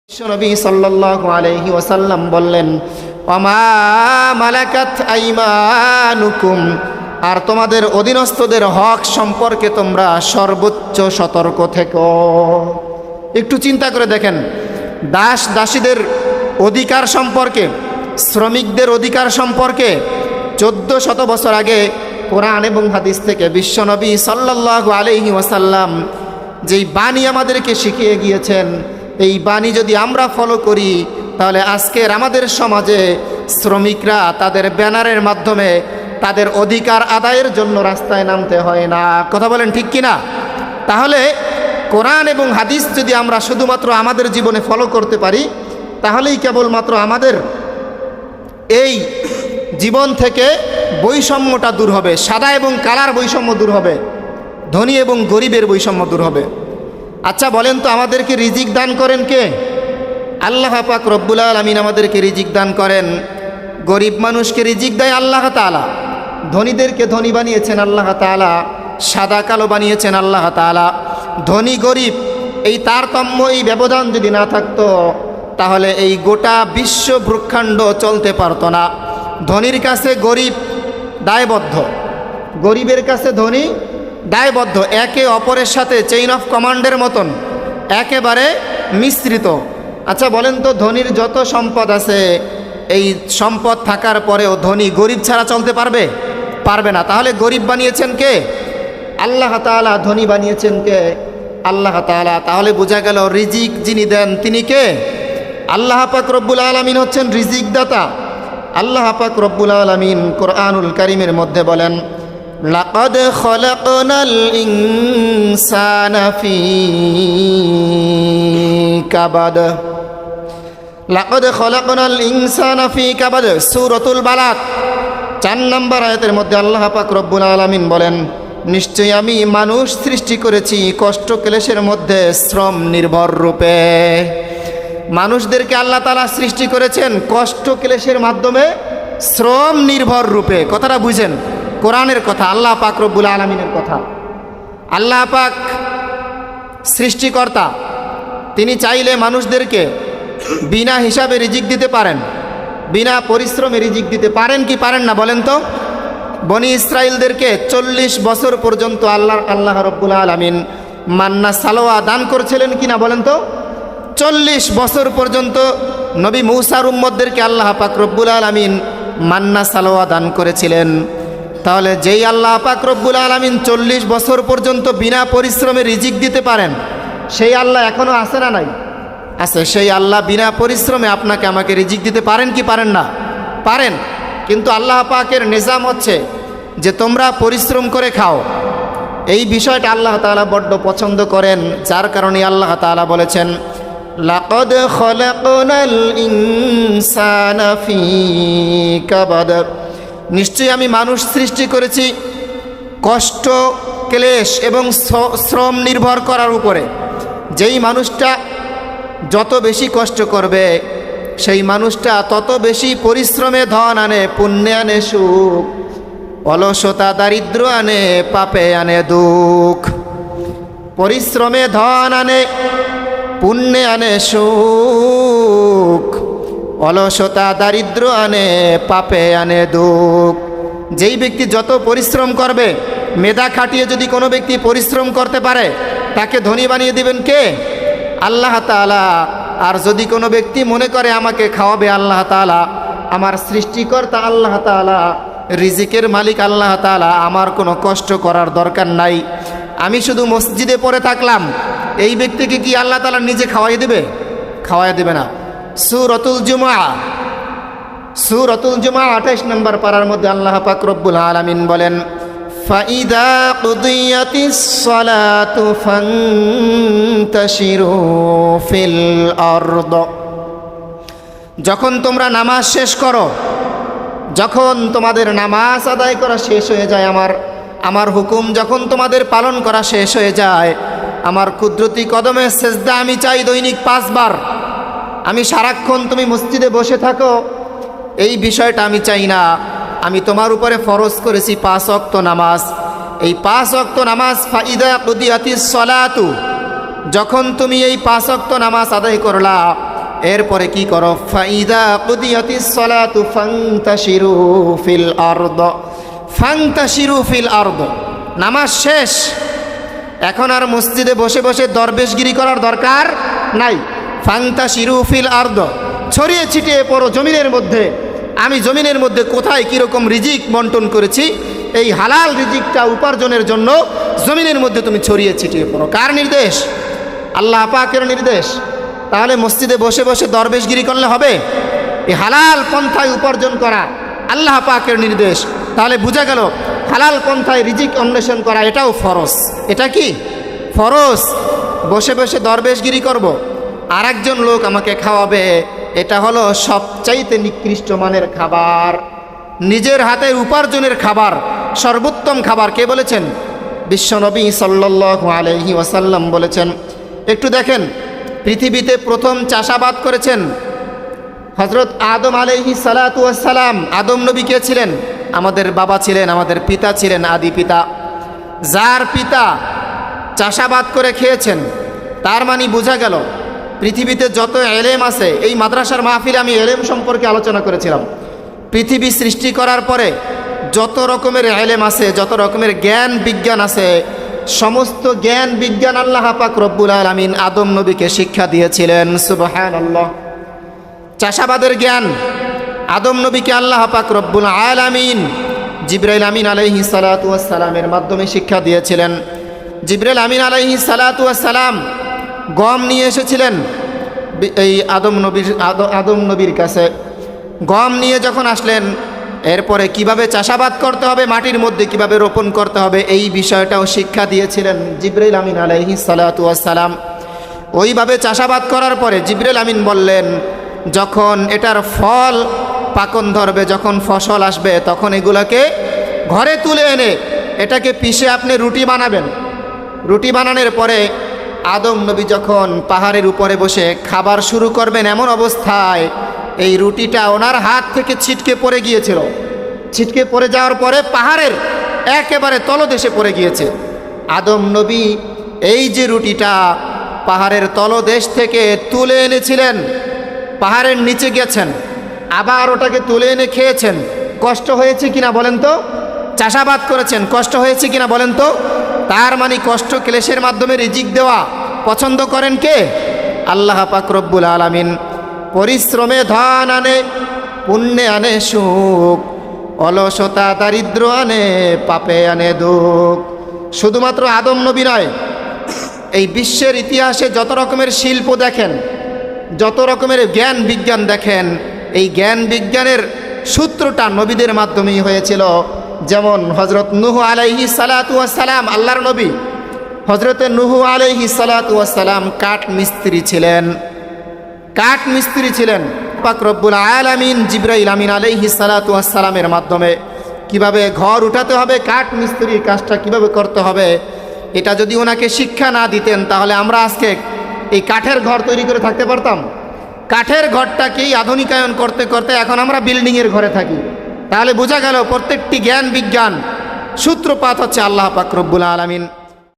বিশ্বনবী সাল্লাল্লাহু আলাইহি ওয়াসাল্লাম বললেন, ওমা মালাকাত আইমানুকুম, আর তোমাদের অধীনস্থদের হক সম্পর্কে তোমরা সর্বোচ্চ সতর্ক থেকো। একটু চিন্তা করে দেখেন, দাস দাসীদের অধিকার সম্পর্কে, শ্রমিকদের অধিকার সম্পর্কে 1400 বছর আগে কোরআন এবং হাদিস থেকে বিশ্বনবী সাল্লাল্লাহু আলাইহি ওয়াসাল্লাম যেই বাণী আমাদেরকে শিখিয়ে গিয়েছেন, এই বাণী যদি আমরা ফলো করি তাহলে আজকের আমাদের সমাজে শ্রমিকরা তাদের ব্যানারের মাধ্যমে তাদের অধিকার আদায়ের জন্য রাস্তায় নামতে হয় না। কথা বলেন ঠিক কিনা? তাহলে কোরআন এবং হাদিস যদি আমরা শুধুমাত্র আমাদের জীবনে ফলো করতে পারি তাহলেই কেবলমাত্র আমাদের এই জীবন থেকে বৈষম্যটা দূর হবে, সাদা এবং কালার বৈষম্য দূর হবে, ধনী এবং গরিবের বৈষম্য দূর হবে। আচ্ছা বলেন তো, আমাদেরকে রিজিক দান করেন কে? আল্লাহ পাক রব্বুল আলামিন আমাদেরকে রিজিক দান করেন। গরিব মানুষকে রিজিক দেয় আল্লাহ তাআলা, ধনীদেরকে ধনী বানিয়েছেন আল্লাহ তাআলা, সাদা কালো বানিয়েছেন আল্লাহ তাআলা। ধনী গরিব এই তারতম্য, এই ব্যবধান যদি না থাকতো তাহলে এই গোটা বিশ্ব ব্রহ্মাণ্ড চলতে পারতো না। ধনীর কাছে গরিব দায়বদ্ধ, গরিবের কাছে ধনী দায়বদ্ধ, একে অপরের সাথে চেইন অফ কমান্ডের মতন একেবারে মিশ্রিত। আচ্ছা বলেন তো, ধনীর যত সম্পদ আছে এই সম্পদ থাকার পরেও ধনী গরিব ছাড়া চলতে পারবে? পারবে না। তাহলে গরিব বানিয়েছেন কে? আল্লাহ তাআলা। ধনী বানিয়েছেন কে? আল্লাহ তাআলা। তাহলে বোঝা গেল রিজিক যিনি দেন তিনি কে? আল্লাহ পাক রব্বুল আলামিন হচ্ছেন রিজিক দাতা। আল্লাহ পাক রব্বুল আলামিন কোরআনুল কারীমের মধ্যে বলেন, লাকাদ খলাকনাল ইনসানা ফি কাবাদ। লাকাদ খলাকনাল ইনসানা ফি কাবাদ, সূরাতুল বালাদ 4 নম্বর আয়াতের মধ্যে আল্লাহ পাক রব্বুল আলামিন বলেন, নিশ্চয়ই আমি মানুষ সৃষ্টি করেছি কষ্ট ক্লেশের মধ্যে শ্রম নির্ভর রূপে। মানুষদেরকে আল্লাহ তাআলা সৃষ্টি করেছেন কষ্ট ক্লেশের মাধ্যমে, শ্রম নির্ভর রূপে। কথাটা বুঝেন, কোরআনের কথা, আল্লাহ পাক রব্বুল আলামিনের কথা। আল্লাহ পাক সৃষ্টিকর্তা, তিনি চাইলে মানুষদেরকে বিনা হিসাবে রিজিক দিতে পারেন, বিনা পরিশ্রমে রিজিক দিতে পারেন কি পারেন না বলেন তো? বনি ইসরাইলদেরকে 40 বছর পর্যন্ত আল্লাহ রব্বুল আলামিন মান্না সালোয়া দান করছিলেন কিনা বলেন তো? 40 বছর পর্যন্ত নবী মূসার উম্মতদেরকে আল্লাহ পাক রব্বুল আলামিন মান্না সালোয়া দান করেছিলেন। তাহলে যেই আল্লাহ পাক রব্বুল আলামিন 40 বছর পর্যন্ত বিনা পরিশ্রমে রিজিক দিতে পারেন, সেই আল্লাহ এখনও আছে না নাই? আছে। সেই আল্লাহ বিনা পরিশ্রমে আপনাকে আমাকে রিজিক দিতে পারেন কি পারেন না? পারেন। কিন্তু আল্লাহ পাকের নিজাম হচ্ছে যে তোমরা পরিশ্রম করে খাও। এই বিষয়টা আল্লাহ তাআলা বড্ড পছন্দ করেন, যার কারণে আল্লাহ তাআলা বলেছেন, লাকাদ খলাকনাল ইনসানা ফি কাবাদ, নিশ্চয়ই আমি মানুষ সৃষ্টি করেছি কষ্ট ক্লেশ এবং শ্রম নির্ভর করার উপরে। যেই মানুষটা যত বেশি কষ্ট করবে সেই মানুষটা তত বেশি পরিশ্রমে ধন আনে, পুণ্যে আনে সুখ, অলসতা দারিদ্র আনে, পাপে আনে দুঃখ। পরিশ্রমে ধন আনে, পুণ্যে আনে সুখ, অলসতা দারিদ্র আনে, পাপে আনে দুঃখ। যেই ব্যক্তি যত পরিশ্রম করবে, মেধা খাটিয়ে যদি কোনো ব্যক্তি পরিশ্রম করতে পারে তাকে ধনী বানিয়ে দিবেন কে? আল্লাহ তাআলা। আর যদি কোনো ব্যক্তি মনে করে আমাকে খাওয়াবে আল্লাহ তাআলা, আমার সৃষ্টিকর্তা আল্লাহ তাআলা, রিজিকের মালিক আল্লাহ তাআলা, আমার কোনো কষ্ট করার দরকার নাই, আমি শুধু মসজিদে পড়ে থাকলাম, এই ব্যক্তিকে কি আল্লাহ তাআলা নিজে খাওয়াই দেবে? খাওয়াই দেবে না। সূরাতুল জুমআ 28 নম্বর পারার মধ্যে আল্লাহ পাক রব্বুল আলামিন বলেন, ফাইদা কুদিয়াতিস সালাতু ফান্তাশিরু ফিল আরদ, যখন তোমরা নামাজ শেষ করো, যখন তোমাদের নামাজ আদায় করা শেষ হয়ে যায়, আমার হুকুম যখন তোমাদের পালন করা শেষ হয়ে যায়, আমার কুদরতি কদমে সেজদা আমি চাই দৈনিক 5 বার। আমি সারাক্ষণ তুমি মসজিদে বসে থাকো, এই বিষয়টা আমি চাই না। আমি তোমার উপরে ফরজ করেছি 5 ওয়াক্ত নামাজ। এই 5 ওয়াক্ত নামাজ, ফাইদা কুদিয়াতিস সালাতু, যখন তুমি এই 5 ওয়াক্ত নামাজ আদায় করলা, এরপরে কি করো, ফাইদা কুদিয়াতিস সালাতু ফান্তাশিরু ফিল আরদ, ফান্তাশিরু ফিল আরদ, নামাজ শেষ, এখন আর মসজিদে বসে বসে দরবেশগিরি করার দরকার নাই। ফান্তাশিরু ফিল আরদ, ছড়িয়ে ছিটিয়ে পড়ো জমিনের মধ্যে। আমি জমিনের মধ্যে কোথায় কীরকম রিজিক বন্টন করেছি, এই হালাল রিজিকটা উপার্জনের জন্য জমিনের মধ্যে তুমি ছড়িয়ে ছিটিয়ে পড়ো। কার নির্দেশ? আল্লাহ পাকের নির্দেশ। তাহলে মসজিদে বসে বসে দরবেশগিরি করলে হবে? এই হালাল পন্থায় উপার্জন করা আল্লাহ পাকের নির্দেশ। তাহলে বোঝা গেল হালাল পন্থায় রিজিক অন্বেষণ করা এটাও ফরজ। এটা কি ফরজ? বসে বসে দরবেশগিরি করব, আর একজন লোক আমাকে খাওয়াবে, এটা হলো সবচাইতে নিকৃষ্ট মানের খাবার, নিজের হাতে উপার্জনের খাবার, সর্বোত্তম খাবার। কে বলেছেন? বিশ্বনবী সাল্লাল্লাহু আলাইহি ওয়াসাল্লাম বলেছেন। একটু দেখেন, পৃথিবীতে প্রথম চাষাবাদ করেছেন হযরত আদম আলাইহিস সালাতু ওয়াস সালাম। আদম নবী কে ছিলেন? আমাদের বাবা ছিলেন, আমাদের পিতা ছিলেন, আদি পিতা। যার পিতা চাষাবাদ করে খেয়েছেন, তার মানে বোঝা গেল পৃথিবীতে যত এলেম আছে, এই মাদ্রাসার মাহফিলে আমি এলেম সম্পর্কে আলোচনা করেছিলাম। পৃথিবী সৃষ্টি করার পরে যত রকমের এলেম আছে, যত রকমের জ্ঞান বিজ্ঞান আছে, সমস্ত জ্ঞান বিজ্ঞান আল্লাহ পাক রব্বুল আলামিন আদম নবীকে শিক্ষা দিয়েছিলেন। সুবহানাল্লাহ। চাষাবাদের জ্ঞান আদম নবীকে আল্লাহ পাক রব্বুল আলামিন জিবরাইল আমিন আলাইহিস সালাতু ওয়াস সালামের মাধ্যমে শিক্ষা দিয়েছিলেন। জিবরাইল আমিন আলাইহিস সালাতু ওয়াস সালাম গম নিয়ে এসেছিলেন এই আদম নবীর কাছে। গম নিয়ে যখন আসলেন, এরপরে কিভাবে চাষাবাদ করতে হবে, মাটির মধ্যে কিভাবে রোপণ করতে হবে, এই বিষয়টাও শিক্ষা দিয়েছিলেন জিবরাইল আমিন আলাইহিস সালাতু ওয়াস সালাম। ওইভাবে চাষাবাদ করার পরে জিবরাইল আমিন বললেন, যখন এটার ফল পাকন ধরবে, যখন ফসল আসবে, তখন এগুলোকে ঘরে তুলে এনে এটাকে পিষে আপনি রুটি বানাবেন। রুটি বানানোর পরে আদম নবী যখন পাহাড়ের উপরে বসে খাবার শুরু করবেন, এমন অবস্থায় এই রুটিটা ওনার হাত থেকে ছিটকে পড়ে গিয়েছিল। ছিটকে পড়ে যাওয়ার পরে পাহাড়ের একেবারে তলদেশে পড়ে গিয়েছে। আদম নবী এই যে রুটিটা পাহাড়ের তলদেশ থেকে তুলে এনেছিলেন, পাহাড়ের নিচে গেছেন, আবার ওটাকে তুলে এনে খেয়েছেন। কষ্ট হয়েছে কিনা বলেন তো? চাষাবাদ করেছেন, কষ্ট হয়েছে কিনা বলেন তো? তার মানে কষ্ট ক্লেশের মাধ্যমে রিজিক দেওয়া পছন্দ করেন কে? আল্লাহ পাক রব্বুল আলামিন। পরিশ্রমে ধন আনে, পুণ্যে আনে সুখ, অলসতা দারিদ্র আনে, পাপে আনে দুঃখ। শুধুমাত্র আদম নবী নয়, এই বিশ্বের ইতিহাসে যত রকমের শিল্প দেখেন, যত রকমের জ্ঞান বিজ্ঞান দেখেন, এই জ্ঞান বিজ্ঞানের সূত্রটা নবীদের মাধ্যমেই হয়েছিল। যেমন হজরত নূহ আলাইহিস সালাতু ওয়াস সালাম, আল্লাহর নবী হজরতে নূহ আলাইহিস সালাতু ওয়াস সালাম কাঠ মিস্ত্রি ছিলেন। কাঠ মিস্ত্রি ছিলেন। পাক রব্বুল আলামিন জিবরাইল আমিন আলাইহিস সালাতু ওয়াস সালামের মাধ্যমে কিভাবে ঘর উঠাতে হবে, কাঠ মিস্ত্রির কাজটা কিভাবে করতে হবে, এটা যদি ওনাকে শিক্ষা না দিতেন, তাহলে আমরা আজকে এই কাঠের ঘর তৈরি করে থাকতে পারতাম? কাঠের ঘরটাকেই আধুনিকায়ন করতে করতে এখন আমরা বিল্ডিংয়ের ঘরে থাকি। তাহলে বোঝা গেল প্রত্যেকটি জ্ঞান বিজ্ঞান সূত্রপাত হচ্ছে আল্লাহ পাক রব্বুল আলামিন।